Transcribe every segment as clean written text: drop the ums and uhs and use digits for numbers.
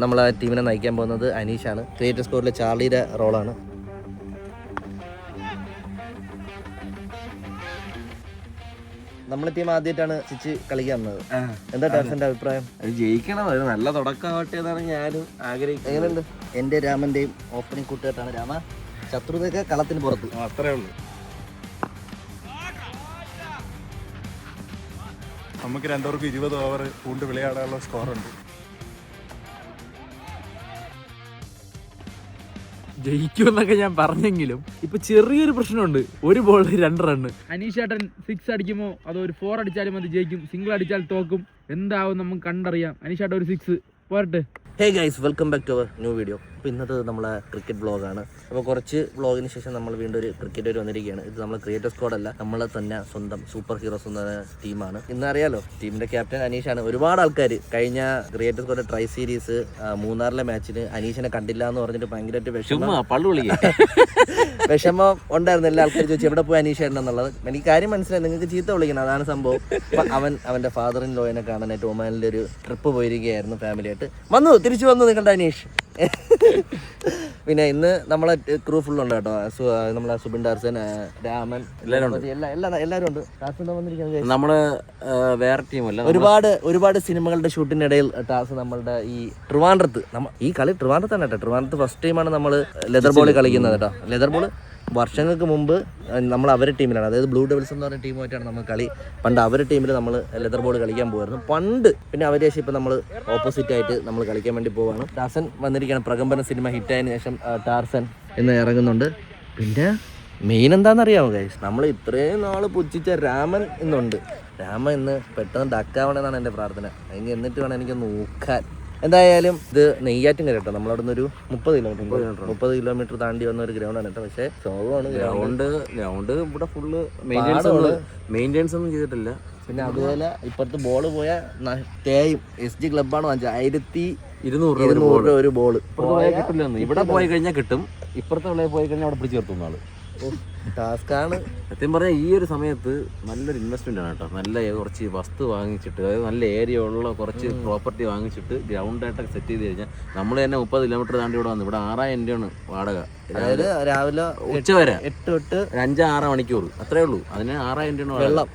നമ്മളെ ടീമിനെ നയിക്കാൻ പോകുന്നത് അനീഷാണ്. ക്രിയേറ്റർ സ്കോറിലെ ചാർലിയുടെ റോളാണ്. നമ്മളെ ടീം ആദ്യമായിട്ടാണ് ചിച്ച് കളിക്കാൻ വന്നത്. എന്താ ടാർസന്റെ അഭിപ്രായം? ജയിക്കണം, അത് നല്ല തുടക്കമാവട്ടെ എന്നാണ് ഞാനും ആഗ്രഹിക്കുന്നത്. എങ്ങനെയുണ്ട്? എൻ്റെ രാമന്റെയും ഓപ്പണിംഗ് കൂട്ടുകെട്ടാണ്. രാമ ശത്രുതയൊക്കെ കളത്തിന് പുറത്ത്. അത്രേ ഉള്ളൂ. നമുക്ക് രണ്ടുപേർക്കും 20 ഓവർ കൊണ്ട് വിളയാടാനുള്ള സ്കോറുണ്ട്. ജയിക്കുമെന്നൊക്കെ ഞാൻ പറഞ്ഞെങ്കിലും ഇപ്പൊ ചെറിയൊരു പ്രശ്നമുണ്ട്. ഒരു ബോളിൽ 2 റണ്ണ്. അനീഷേട്ടൻ 6 അടിക്കുമോ അതോ ഒരു 4 അടിച്ചാലും അത് ജയിക്കും, സിംഗിൾ അടിച്ചാൽ തോക്കും, എന്താവും നമുക്ക് കണ്ടറിയാം. അനീഷേട്ടൻ ഒരു 6 പോരട്ടെ. Hey guys, welcome back to our new video. അപ്പോൾ ഇന്നത്തെ നമ്മളെ ക്രിക്കറ്റ് വ്ളോഗാണ്. അപ്പോൾ കുറച്ച് വ്ളോഗിന് ശേഷം നമ്മൾ വീണ്ടും ഒരു ക്രിക്കറ്റ് വരെ വന്നിരിക്കുകയാണ്. ഇത് നമ്മൾ ക്രിയേറ്റർ സ്ക്വാഡല്ല, നമ്മളെ തന്നെ സ്വന്തം സൂപ്പർ ഹീറോസ് എന്ന ടീമാണ്. ഇന്നറിയാലോ, ടീമിൻ്റെ ക്യാപ്റ്റൻ അനീഷാണ്. ഒരുപാട് ആൾക്കാർ കഴിഞ്ഞ ക്രിയേറ്റർ സ്ക്വാഡ് ട്രൈ സീരീസ് മൂന്നാറിലെ മാച്ചിന് അനീഷിനെ കണ്ടില്ല എന്ന് പറഞ്ഞിട്ട് ഭയങ്കരമായിട്ട് വിഷമം ഉണ്ടായിരുന്നു. എല്ലാ ആൾക്കാരും ചോദിച്ചു എവിടെ പോയി അനീഷേട്ടൻ എന്നുള്ളത്. എനിക്ക് കാര്യം മനസ്സിലായി, നിങ്ങൾക്ക് ചീത്ത വിളിക്കണം, അതാണ് സംഭവം. അവൻ്റെ ഫാദർ ഇൻ ലോയിനെ കാണാനായിട്ട് ഒമാനിലെ ഒരു ട്രിപ്പ് പോയിരിക്കുകയായിരുന്നു ഫാമിലിയായിട്ട്. തിരിച്ചു വന്നു നിങ്ങളുടെ അനീഷ്. പിന്നെ ഇന്ന് നമ്മളെ ക്രൂ ഫുൾ ഉണ്ട് കേട്ടോ. നമ്മളെ സുബിൻ, ടാർസൻ, രാമൻ, എല്ലാവരും ഉണ്ട്. ടാർസൻ വന്നിരിക്കുന്നത് നമ്മള് വേറെ ടീമല്ല. ഒരുപാട് സിനിമകളുടെ ഷൂട്ടിനിടയിൽ ടാർസൻ നമ്മളുടെ ഈ ട്രിവാൻഡ്രത്ത്, ഈ കളി ട്രിവാൻഡ്രത്താണ് കേട്ടോ. ട്രിവാൻഡ്രത്ത് ഫസ്റ്റ് ടൈമാണ് നമ്മൾ ലെതർ ബോൾ കളിക്കുന്നത് കേട്ടോ. ലെതർ ബോൾ വർഷങ്ങൾക്ക് മുമ്പ് നമ്മൾ അവരുടെ ടീമിലാണ്, അതായത് ബ്ലൂ ഡെവിൾസ് എന്ന് പറഞ്ഞ ടീമുമായിട്ടാണ് നമ്മൾ കളി. പണ്ട് അവരുടെ ടീമിൽ നമ്മൾ ലെതർ ബോൾ കളിക്കാൻ പോകുമായിരുന്നു പണ്ട്. പിന്നെ അവരെ ശേഷം ഇപ്പം നമ്മൾ ഓപ്പോസിറ്റ് ആയിട്ട് നമ്മൾ കളിക്കാൻ വേണ്ടി പോവാണ്. ടാർസൻ വന്നിരിക്കുകയാണ്. പ്രകമ്പന സിനിമ ഹിറ്റായതിനു ശേഷം ടാർസൻ ഇന്ന് ഇറങ്ങുന്നുണ്ട്. പിന്നെ മെയിൻ എന്താണെന്നറിയാമോ ഗൈസ്, നമ്മൾ ഇത്രയും നാൾ പുച്ഛിച്ച രാമൻ ഇന്നുണ്ട്. രാമൻ ഇന്ന് പെട്ടെന്ന് ഡക്കാവണമെന്നാണ് എൻ്റെ പ്രാർത്ഥന. എന്നിട്ട് വേണം എനിക്ക് നോക്കാൻ. എന്തായാലും ഇത് നെയ്യാറ്റിൻകര കേട്ടോ. നമ്മളവിടെ നിന്ന് ഒരു 30 കിലോമീറ്റർ താണ്ടി വന്ന ഒരു ഗ്രൗണ്ടാണ് കേട്ടോ. പക്ഷേ ശോകമാണ് ഗ്രൗണ്ട് ഇവിടെ ഫുള്ള് മെയിൻ്റെനൻസ് ഒന്നും ചെയ്തിട്ടില്ല. പിന്നെ അതുപോലെ ഇപ്പുറത്ത് ബോള് പോയ തേയും SG ക്ലബ്ബാണ് വാങ്ങിച്ചത് 1200 രൂപ ഒരു ബോള്. കിട്ടില്ല, ഇവിടെ പോയി കഴിഞ്ഞാൽ കിട്ടും, ഇപ്പുറത്തെ വിളയിൽ പോയി കഴിഞ്ഞാൽ അവിടെ പിടിച്ചു നിർത്തുന്ന ആള്. ടാസ്കാണ് സത്യം പറഞ്ഞാൽ. ഈ ഒരു സമയത്ത് നല്ലൊരു ഇൻവെസ്റ്റ്മെന്റ് ആണ് കേട്ടോ. നല്ല കുറച്ച് വസ്തു വാങ്ങിച്ചിട്ട്, അതായത് നല്ല ഏരിയ ഉള്ള കുറച്ച് പ്രോപ്പർട്ടി വാങ്ങിച്ചിട്ട് ഗ്രൗണ്ടായിട്ടൊക്കെ സെറ്റ് ചെയ്ത് കഴിഞ്ഞാൽ നമ്മൾ തന്നെ 30 കിലോമീറ്റർ താണ്ടി ഇവിടെ വന്നു. ഇവിടെ 6000 രൂപയാണ് വാടക. അതായത് രാവിലെ ഉച്ച വരെ 8 തൊട്ട് 5-6 മണിക്കൂർ അത്രേ ഉള്ളൂ. അതിന് 6000 രൂപയാണ് വെള്ളം.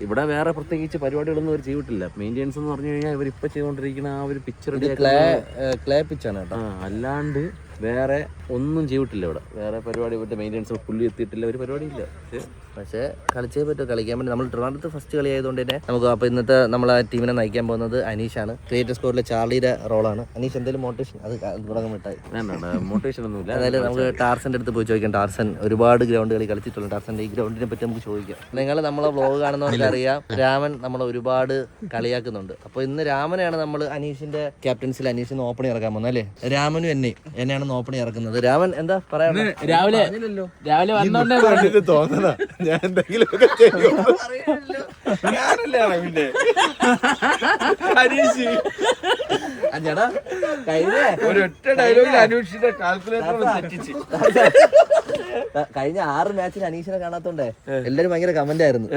ഇവിടെ വേറെ പ്രത്യേകിച്ച് പരിപാടികളൊന്നും അവർ ചെയ്തിട്ടില്ല. മെയിൻ്റെനൻസ് എന്ന് പറഞ്ഞു കഴിഞ്ഞാൽ ഇവരിപ്പോൾ ചെയ്തുകൊണ്ടിരിക്കുന്ന ആ ഒരു പിക്ചർ ക്ലേ പിച്ചാണ് കേട്ടോ. അല്ലാണ്ട് വേറെ ഒന്നും ചെയ്തിട്ടില്ല ഇവിടെ. വേറെ പരിപാടി ഇവിടുത്തെ മെയിൻ്റെനൻസ് പുള്ളി എത്തിയിട്ടില്ല, ഒരു പരിപാടിയില്ല. പക്ഷേ കളിച്ചേ പറ്റുമോ, കളിക്കാൻ വേണ്ടി. നമ്മൾ ട്രിവാൻഡ്രത്ത് ഫസ്റ്റ് കളി ആയതുകൊണ്ട് തന്നെ നമുക്ക്. അപ്പോൾ ഇന്നത്തെ നമ്മളെ ടീമിനെ നയിക്കാൻ പോകുന്നത് അനീഷാണ്. ക്രിയേറ്റർ സ്കോറിലെ ചാർലിയുടെ റോളാണ്. അനീഷ് എന്തെങ്കിലും മോട്ടിവേഷൻ അത് തുടങ്ങാൻ വിട്ടായി. മോട്ടിവേഷൻ ഒന്നുമില്ല. അതായത് നമുക്ക് ടാർസൻ്റെ അടുത്ത് പോയി ചോദിക്കാം. ടാർസൻ ഒരുപാട് ഗ്രൗണ്ട് കളി കളിച്ചിട്ടുണ്ട്. ടാർസൻ്റെ ഈ ഗ്രൗണ്ടിനെ പറ്റി നമുക്ക് ചോദിക്കാം. നിങ്ങൾ നമ്മളെ വ്ളോഗ് കാണുന്നവർക്ക് അറിയാം, രാമൻ നമ്മളെ ഒരുപാട് കളിയാക്കുന്നുണ്ട്. അപ്പോൾ ഇന്ന് രാമനെയാണ് നമ്മൾ അനീഷിന്റെ ക്യാപ്റ്റൻസിൽ അനീഷിന് ഓപ്പണിംഗ് ഇറക്കാൻ പോകുന്നത് അല്ലേ. രാമനും എന്നെയാണ് ഓപ്പണിംഗ് ഇറക്കുന്നത്. രാമൻ എന്താ പറയാ? രാവിലെ വന്നോണ്ടേ തോന്നണ ഞാൻ എന്തെങ്കിലും ഒരൊറ്റ ഡയലോഗിൽ അന്വേഷിച്ചിട്ട് കാൽക്കുലേറ്റർ കഴിഞ്ഞ 6 മാച്ചിൽ അനീഷിനെ കാണാത്തോണ്ടേ എല്ലാരും ഭയങ്കര കമന്റ് ആയിരുന്നു.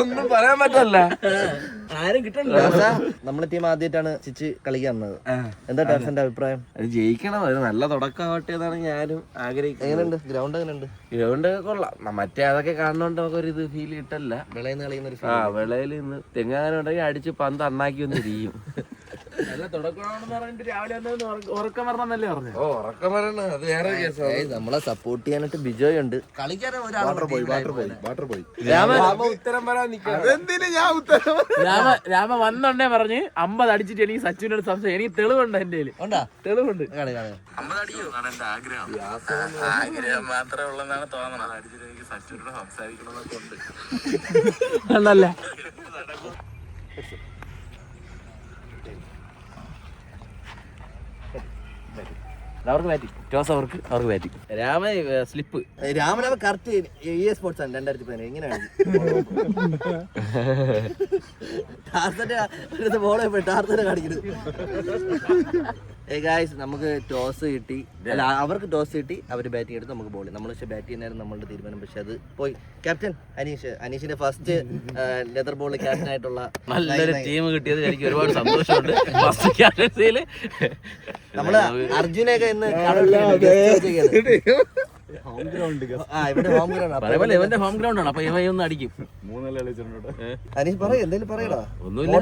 ഒന്നും പറയാൻ പറ്റല്ല, ആരും കിട്ടണില്ല. നമ്മളെ ടീം ആദ്യമായിട്ടാണ് ചിച്ച് കളിക്കാൻ വന്നത്. എന്താ ടാർസന്റെ അഭിപ്രായം? അത് ജയിക്കണം, അത് നല്ല തുടക്കമാവട്ടെ എന്നാണ് ഞാനും ആഗ്രഹിക്കുന്നത്. എങ്ങനെയുണ്ട് ഗ്രൗണ്ട്? എങ്ങനെയുണ്ട് ഗ്രൗണ്ട്? കൊള്ളാം. മറ്റേ അതൊക്കെ കാണുന്നോണ്ട് നമുക്കൊരു ഇത് ഫീൽ കിട്ടല്ല. വിളയെന്ന് കളിയുന്ന ഒരു വിളയിൽ നിന്ന് തെങ്ങാനുണ്ടെങ്കിൽ അടിച്ച് പന്ത് അണ്ണാക്കി ഒന്ന് ഇരിക്കും. നല്ല തുടക്കമാണെന്ന് പറഞ്ഞിട്ട് രാവിലെ ഉറക്കം വരണമെന്നല്ലേ പറഞ്ഞു. ഉറക്കം വരണം, അത് വേറെ കേസാണ്. നമ്മളെ സപ്പോർട്ട് ചെയ്യാനായിട്ട് ബിജോയ് ഉണ്ട്. രാമ വന്നോണ്ടേ പറഞ്ഞ് 50 അടിച്ചിട്ട് എനിക്ക് സച്ചിനോട് സംശയം. എനിക്ക് തെളിവുണ്ട്, എന്റെ തെളിവുണ്ട്. മാത്രമേ ഉള്ളെന്നാണ് തോന്നണത്. അടിച്ചിട്ട് എനിക്ക് സച്ചിനോട് സംസാരിക്കണമെന്നൊക്കെ ഉണ്ട്. ആണല്ലേ? അവർക്ക് ബാറ്റിംഗ്, ടോസ് അവർക്ക് ബാറ്റിംഗ്. രാമ സ്ലിപ്പ്. രാമനാമ കറക്റ്റ് EA സ്പോർട്സ് ആണ് 2015. എങ്ങനെയാണ് ടാർസന്റെ ബോളെ പോയി ടാർസനെ കാണിക്കുന്നത്. ഗായ്സ് നമുക്ക് ടോസ് കിട്ടി, അല്ല അവർക്ക് ടോസ് കിട്ടി, അവർ ബാറ്റിംഗ് എടുത്ത് നമുക്ക് ബോൾ. നമ്മൾ പക്ഷേ ബാറ്റ് ചെയ്യാനായിരുന്നു നമ്മളുടെ തീരുമാനം. പക്ഷെ അത് പോയി. ക്യാപ്റ്റൻ അനീഷിന്റെ ഫസ്റ്റ് ലെതർ ബോൾ ക്യാപ്റ്റൻ ആയിട്ടുള്ള നല്ലൊരു ടീം കിട്ടിയത് എനിക്ക് ഒരുപാട് സന്തോഷമുണ്ട്. ഫസ്റ്റ് ക്യാപ്റ്റൻസിയിൽ നമ്മള് അർജുനൊക്കെ ഇന്ന് ഇവിടെ ഹോം ഗ്രൗണ്ട് ഇവന്റെ ഹോം ഗ്രൗണ്ട് ആണ്. അപ്പൊ ഇവയൊന്നും അടിക്കും. അനീഷ് പറയ എന്തെങ്കിലും പറയടാ. ഒന്നുമില്ല,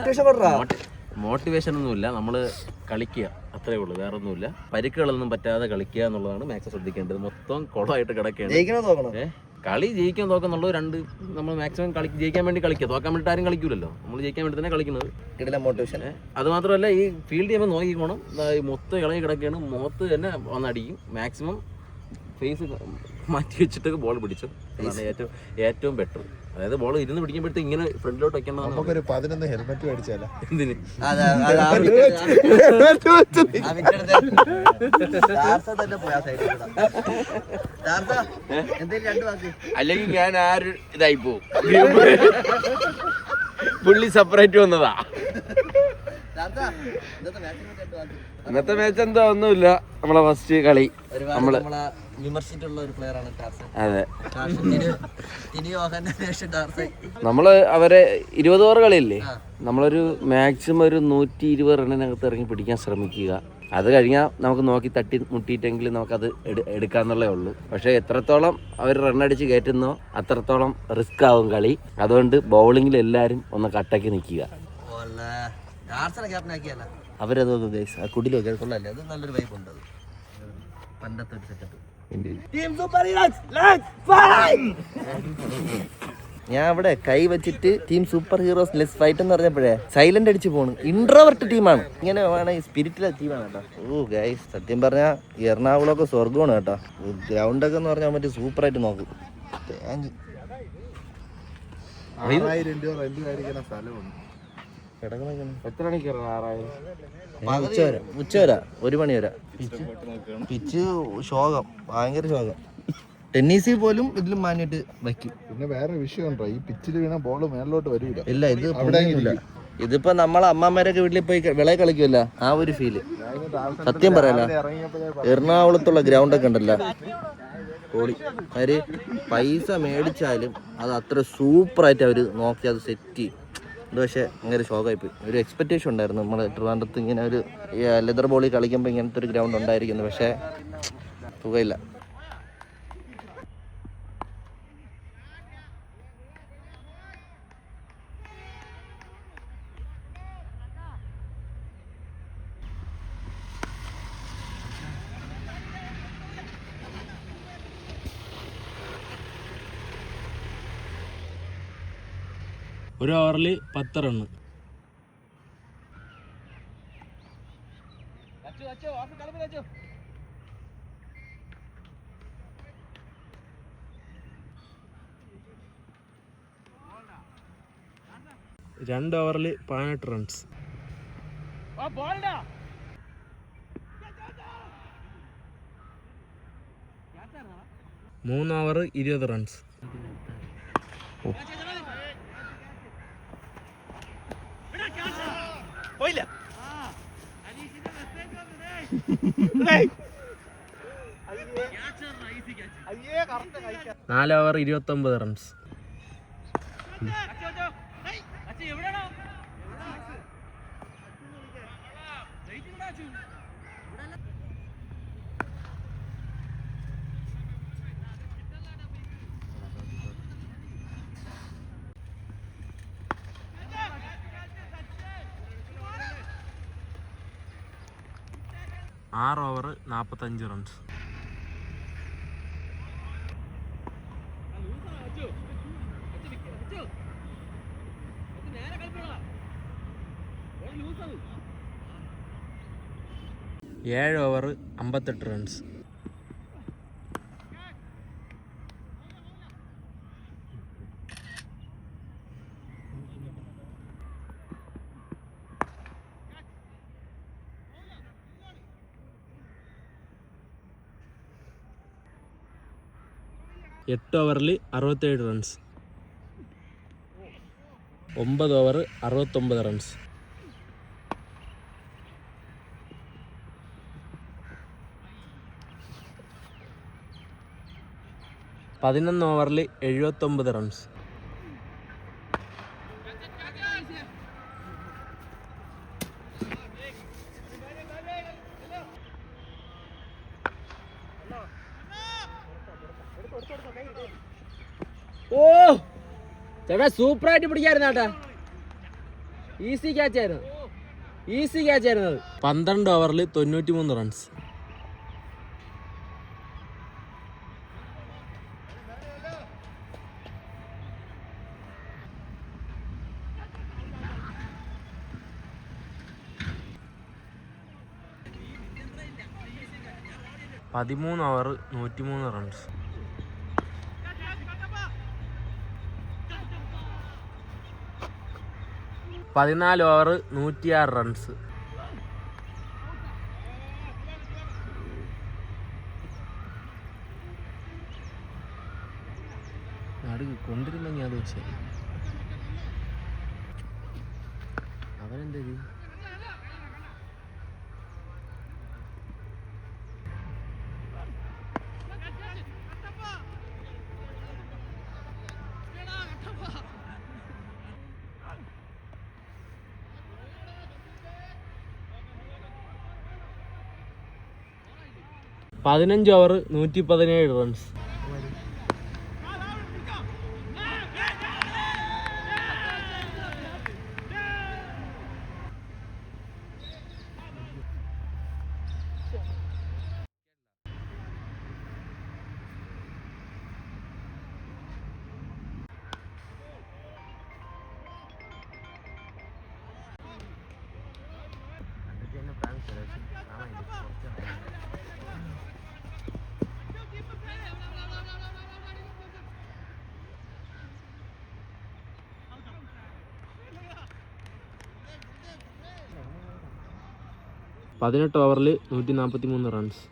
മോട്ടിവേഷൻ ഒന്നുമില്ല. നമ്മള് കളിക്കുക, അത്രേ ഉള്ളൂ, വേറെ ഒന്നുമില്ല. പരിക്കുകളൊന്നും പറ്റാതെ കളിക്കുക എന്നുള്ളതാണ് മാക്സിമം ശ്രദ്ധിക്കേണ്ടത്. മൊത്തം കുളമായിട്ട് കിടക്കുകയാണ്. കളി ജയിക്കാൻ തോക്കുന്നുള്ളൂ. രണ്ട് നമ്മൾ മാക്സിമം ജയിക്കാൻ വേണ്ടി കളിക്കുക. തോക്കാൻ വേണ്ടിയിട്ട് ആരും കളിക്കൂലല്ലോ, നമ്മൾ ജയിക്കാൻ വേണ്ടി തന്നെ കളിക്കുന്നത്. മോട്ടിവേഷൻ. അത് മാത്രമല്ല ഈ ഫീൽഡ് ചെയ്യുമ്പോൾ നോക്കിക്കോണം. മൊത്തം ഇളകി കിടക്കുകയാണ്, മുഖത്ത് തന്നെ വന്നടിക്കും. മാക്സിമം ഫേസ് മാറ്റി വെച്ചിട്ട് ബോൾ പിടിച്ചു. അതാണ് ഏറ്റവും ബെറ്റർ. അതായത് ബോൾ ഇരുന്ന് പിടിക്കുമ്പോഴത്തേക്ക് ഇങ്ങനെ ഫ്രണ്ടിലോട്ട് വെക്കേണ്ടതാണ്. നമുക്കൊരു 11 ഹെൽമെറ്റ് മേടിച്ചാലോ? എന്തിന്? അല്ലെങ്കിൽ ഞാൻ ആര് ഇതായി പോവും. പുള്ളി സെപ്പറേറ്റ് വന്നതാ. ഇന്നത്തെ മാച്ച് എന്താ ഒന്നുമില്ല. നമ്മളെ ഫസ്റ്റ് കളി നമ്മള് വിമർശിച്ചിട്ടുള്ള ഒരു പ്ലെയർ ആണ് ടാർസൻ. അതെ, ടാർസൻ. നമ്മള് അവരെ 20 ഓവർ കളിയില്ലേ, നമ്മളൊരു മാക്സിമം ഒരു 120 റണ്ണിനകത്ത് ഇറങ്ങി പിടിക്കാൻ ശ്രമിക്കുക. അത് കഴിഞ്ഞാൽ നമുക്ക് നോക്കി തട്ടി മുട്ടിയിട്ടെങ്കിൽ നമുക്കത് എടുക്കാന്നുള്ളേ ഉള്ളൂ. പക്ഷേ എത്രത്തോളം അവർ റണ്ണടിച്ച് കയറ്റുന്നോ അത്രത്തോളം റിസ്ക് ആവും കളി. അതുകൊണ്ട് ബൗളിങ്ങിൽ എല്ലാവരും ഒന്ന് കട്ടയ്ക്ക് നിൽക്കുക. അവരത് ഗൈസ് ആ കുടിൽ നോക്കിയാൽ കൊള്ളല്ലേ, അത് നല്ലൊരു വൈബ് ഉണ്ട്. അത് പണ്ടത്തെ ഒരു സെറ്റപ്പ്. ഞാൻ അവിടെ കൈ വെച്ചിട്ട് team super heroes less fight എന്ന് പറഞ്ഞപ്പോഴേ സൈലന്റ് അടിച്ച് പോണു. ഇൻട്രോവർട്ട് ടീമാണ്. ഇങ്ങനെ വേണം, സ്പിരിറ്റിലെ ടീമാണ് കേട്ടോ. ഓ ഗൈസ് സത്യം പറഞ്ഞാൽ എറണാകുളമൊക്കെ സ്വർഗമാണ് കേട്ടോ. ഗ്രൗണ്ടൊക്കെ എന്ന് പറഞ്ഞാൽ മറ്റേ സൂപ്പറായിട്ട് നോക്കും. 6000 രൂപ റെന്റ് മേടിക്കുന്ന സ്ഥലമുണ്ട്. എത്ര മണിക്ക് ഉച്ചവരെ 1 മണി വരെ. പിച്ച് ശോകം, ഭയങ്കര ശോകം. ടെന്നീസിൽ പോലും ഇതിലും മാനിട്ട് വയ്ക്കും. പിന്നെ വേറെ വിഷയം ഉണ്ടോ, ഈ പിച്ചിൽ വീണ ബോള് മേളിലോട്ട് വരില്ല. ഇല്ല, ഇത് അവിടെ ഇതിപ്പോ നമ്മളെ അമ്മമാരൊക്കെ വീട്ടിൽ പോയി വിളയെ കളിക്കുമല്ല, ആ ഒരു ഫീല്. സത്യം പറയല, എറണാകുളത്തുള്ള ഗ്രൗണ്ടൊക്കെ ഉണ്ടല്ലോ പൊളി. അവര് പൈസ മേടിച്ചാലും അത് അത്ര സൂപ്പറായിട്ട് അവർ നോക്കി അത് സെറ്റ് ചെയ്യും. ഇത് പക്ഷേ ഭയങ്കര ഷോക്കായിപ്പോയി. ഒരു എക്സ്പെക്റ്റേഷൻ ഉണ്ടായിരുന്നു നമ്മൾ ട്രിവാൻഡ്രത്ത് ഇങ്ങനെ ഒരു ലെതർ ബോളിൽ കളിക്കുമ്പോൾ ഇങ്ങനത്തെ ഒരു ഗ്രൗണ്ട് ഉണ്ടായിരിക്കുന്നു. പക്ഷേ സുഖമില്ല. ഒരു ഓവറിൽ 10 റണ്ണ്. രണ്ട് ഓവറിൽ 18 റൺസ്. 3 over 20 runs. പോയില്ല. 4 ഓവർ 29 റൺസ്. ആറ് ഓവർ 45 റൺസ്. ഏഴ് ഓവർ 58 റൺസ്. 8 ഓവറിൽ 67 റൺസ്. 9 over 69 runs. 11 ഓവറിൽ 79 റൺസ്. 'സൂപ്പറായിട്ട് പിടിക്കായിരുന്നു കേട്ടാ. ഈസി ക്യാച്ച് ആയിരുന്നു. 12 ഓവറിൽ 93 runs. 13 over 103 runs. 14 over 106 runs. കൊണ്ടിരുന്നെങ്കിൽ അത് വെച്ചേ അവനെന്തത് 15 ഓവർ 117 റൺസ്. 18 ഓവറിൽ 143 റൺസ്.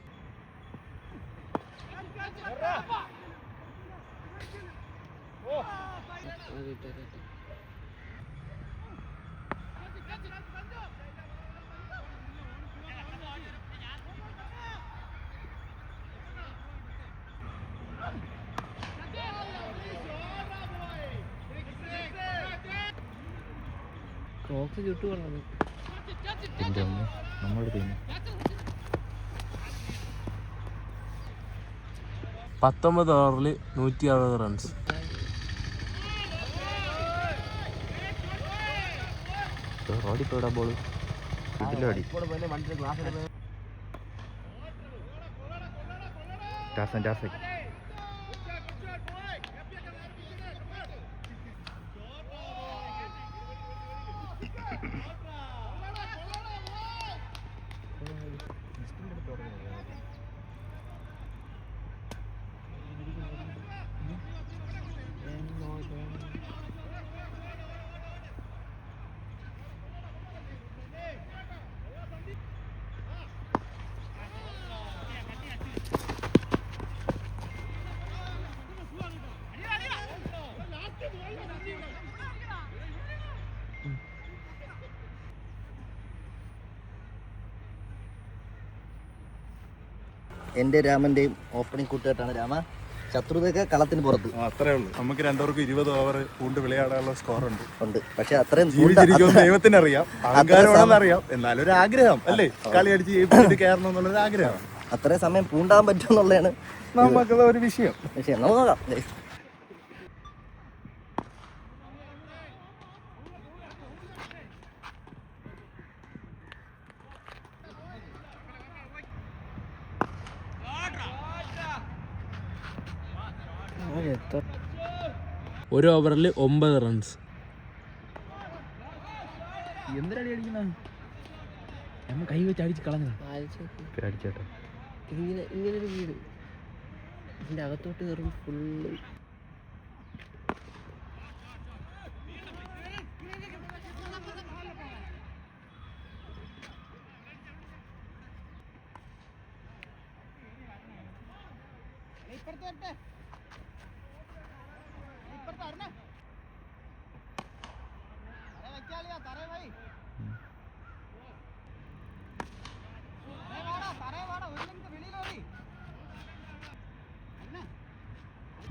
19 ഓവറിൽ 160 റൺസ്. ഓടിപ്പോടാ ബോള് ഇതിലടി ടാസൻ എൻ്റെ രാമൻ്റെയും ഓപ്പണിംഗ് കൂട്ടുകെട്ടാണ്. രാമ ശത്രുതയൊക്കെ കളത്തിന് പുറത്ത് അത്രേ ഉള്ളൂ. നമുക്ക് രണ്ടുപേർക്ക് 20 ഓവർ പൂണ്ട് വിളയാടാനുള്ള സ്കോർ ഉണ്ട്. പക്ഷെ അത്രയും ജീവിച്ചിരിക്കുമെന്ന് ദൈവത്തിനറിയാം, അഹങ്കാരമാണെന്നറിയാം, എന്നാലും ഒരു ആഗ്രഹം അല്ലേ, കളി അടിച്ച് ജയിപ്പിച്ചിട്ട് കയറണം എന്നുള്ളൊരു ആഗ്രഹം. അത്രയും സമയം പൂണ്ടാൻ പറ്റും എന്നുള്ളതാണ് നമുക്കുള്ള ഒരു വിഷയം. നമുക്ക് നോക്കാം. ഒരു ഓവറിൽ 9 റൺസ്. എന്തിനടി അടിക്കുന്ന നമ്മ കൈ വെച്ച് അടിച്ച് കളഞ്ഞതാ. അടിച്ചോട്ടെ. ഇങ്ങനൊരു വീട് ഇതിൻ്റെ അകത്തോട്ട് കയറും ഫുള്ള്.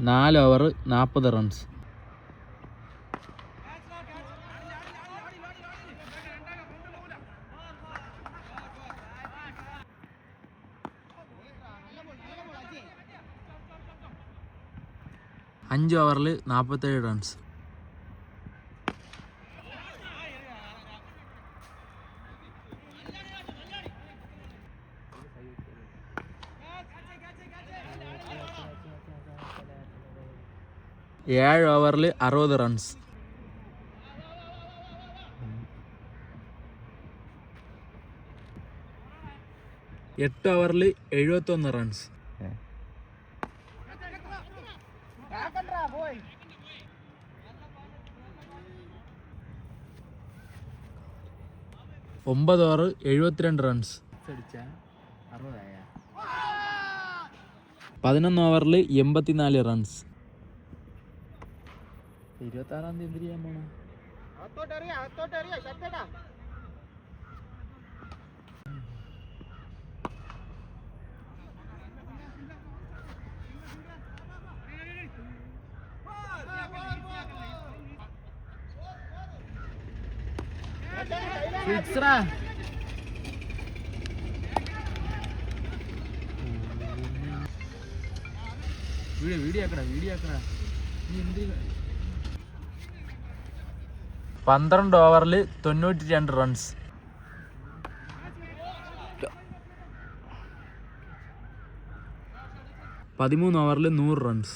4 over 40 runs. അഞ്ച് ഓവറിൽ 47 റൺസ്. ഏഴ് ഓവറിൽ 60 റൺസ്. 8 ഓവറിൽ 71 റൺസ്. 9 over 72 runs. 11 ഓവറിൽ 84 റൺസ്. 26-ാം തീയതി എന്ത് ചെയ്യാൻ പോണോ? സിക്സറാ. വീഡിയോ ആക്കടാ. നീ എന്ത് 12 ഓവറിൽ 92 റൺസ്. 13 ഓവറിൽ 100 റൺസ്.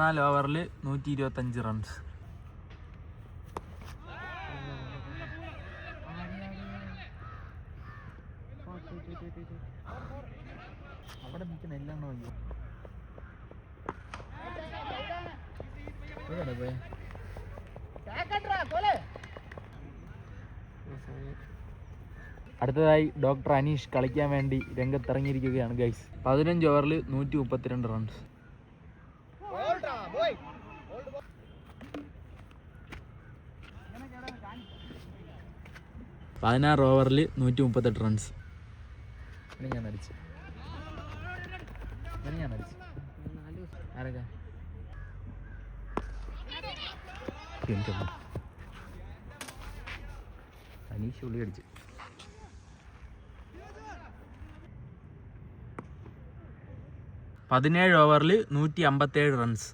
നാല് ഓവറിൽ 125 റൺസ്. അവിടെ നിൽക്കുന്ന എല്ലാം നോക്കിയോ. അടുത്തതായി ഡോക്ടർ അനീഷ് കളിക്കാൻ വേണ്ടി രംഗത്തിറങ്ങിയിരിക്കുകയാണ് ഗൈസ്. 15 ഓവറിൽ 132 റൺസ്. 16 ഓവറിൽ 138 റൺസ്. ഞാൻ അടിച്ചു ആരൊക്കെ അനീഷ് ഉള്ളി അടിച്ചു. 17 ഓവറിൽ 157 റൺസ്.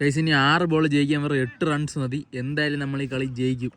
ഗൈസ് ഇനി 6 ബോൾ ജയിക്കാൻ വെറും 8 റൺസ് മതി. എന്തായാലും നമ്മൾ ഈ കളി ജയിക്കും.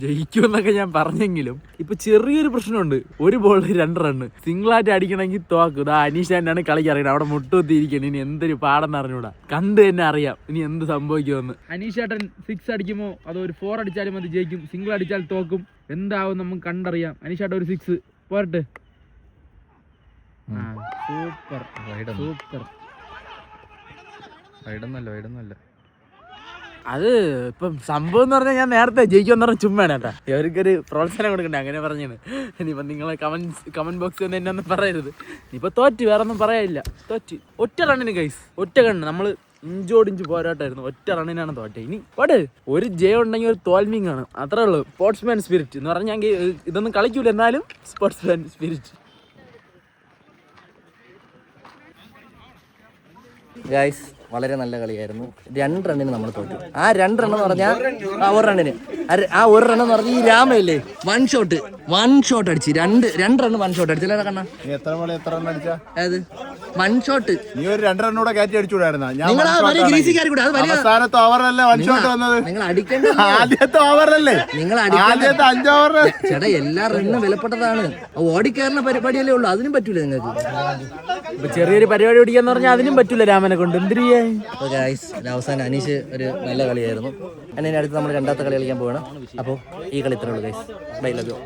ജയിക്കുമെന്നൊക്കെ ഞാൻ പറഞ്ഞെങ്കിലും ഇപ്പൊ ചെറിയൊരു പ്രശ്നമുണ്ട്. ഒരു ബോളിൽ 2 റണ്ണ്. സിംഗിളായിട്ട് അടിക്കണമെങ്കിൽ തോക്കും. ഇതാ അനീഷ് തന്നെയാണ് കളിക്ക് അറിയണം. അവിടെ മുട്ടുകുത്തിയിരിക്കണം. ഇനി എന്തൊരു പാടെന്ന് അറിഞ്ഞൂടാ. കണ്ട് തന്നെ അറിയാം ഇനി എന്ത് സംഭവിക്കുമെന്ന്. അനീഷ് ചേട്ടൻ 6 അടിക്കുമോ അതോ ഒരു 4 അടിച്ചാലും അത് ജയിക്കും, സിംഗിൾ അടിച്ചാൽ തോക്കും, എന്താവും നമുക്ക് കണ്ടറിയാം. അനീഷ് ചേട്ടൻ ഒരു 6 പോരട്ടെ. Super super. വൈഡൊന്നല്ല. അത് ഇപ്പം സംഭവം എന്ന് പറഞ്ഞാൽ ഞാൻ നേരത്തെ ജയിക്കുമെന്ന് പറഞ്ഞാൽ ചുമ്മാണ് കേട്ടാ. ഇവർക്കൊരു പ്രോത്സാഹനം കൊടുക്കണ്ടേ, അങ്ങനെ പറഞ്ഞാണ്. ഇനിയിപ്പം നിങ്ങളെ കമന്റ് ബോക്സിൽ ഒന്ന് എന്നെ ഒന്നും പറയരുത്. ഇനിയിപ്പോൾ തോറ്റ്, വേറെ ഒന്നും പറയാനില്ല. തോറ്റ് ഒറ്റ റണ്ണിന് ഗൈസ്, ഒറ്റ കണ്ണ്. നമ്മൾ ഇഞ്ചോടിഞ്ച് പോരാട്ടായിരുന്നു. ഒറ്റ റണ്ണിനാണ് തോറ്റ. ഇനി പോട്ടെ, ഒരു ജയം ഉണ്ടെങ്കിൽ ഒരു തോൽവിയും കാണും, അത്രേ ഉള്ളൂ. സ്പോർട്സ്മാൻ സ്പിരിറ്റ് എന്ന് പറഞ്ഞാൽ ഞാൻ ഇതൊന്നും കളിക്കൂല, എന്നാലും സ്പോർട്സ്മാൻ സ്പിരിറ്റ്. ഗൈസ് വളരെ നല്ല കളിയായിരുന്നു. 2 റണ്ണിന് നമ്മൾ തോറ്റു. ആ 2 റണ്ണെന്ന് പറഞ്ഞാൽ 1 റണ്ണിന് ആ 1 റണ്ണെന്ന് പറഞ്ഞാൽ ഈ രാമയില്ലേ വൺ ഷോട്ട് അടിച്ച് 2 റണ്ണ് 1 ഷോട്ട് അടിച്ചില്ല കണ്ണ. നീ എത്ര റൺ അടിച്ചാ? അതായത് 1 ഷോട്ട് നീ ഒരു 2 റണ്ണൂടെ കയറ്റി അടിച്ചുകൂടായിരുന്ന? നിങ്ങൾ അവസാനത്തെ ഓവറല്ലേ 1 ഷോട്ട് വന്നത്? നിങ്ങൾ അടിക്കേണ്ട ആദ്യത്തെ ഓവറല്ലേ? നിങ്ങൾ ആദ്യത്തെ 5 ഓവർ ചേട്ടാ, എല്ലാ റണ്ണും വിലപ്പെട്ടതാണ്. ഓടിക്കയറുന്ന പരിപാടിയല്ലേ ഉള്ളൂ, അതിനും പറ്റൂല നിങ്ങൾക്ക്. ഇപ്പൊ ചെറിയൊരു പരിപാടി പിടിക്കാന്ന് പറഞ്ഞാൽ അതിനും പറ്റൂല രാമനെ കൊണ്ട്. എന്തിരിയേ അപ്പോൾ ഗൈസ്, അവസാനം അനീഷ് ഒരു നല്ല കളിയായിരുന്നു. അതിന് അടുത്ത് നമ്മൾ 2ാമത്തെ കളി കളിക്കാൻ പോവുകയാണ്. അപ്പോൾ ഈ കളി ഇത്രേ ഉള്ളൂ ഗൈസ്. By, love you.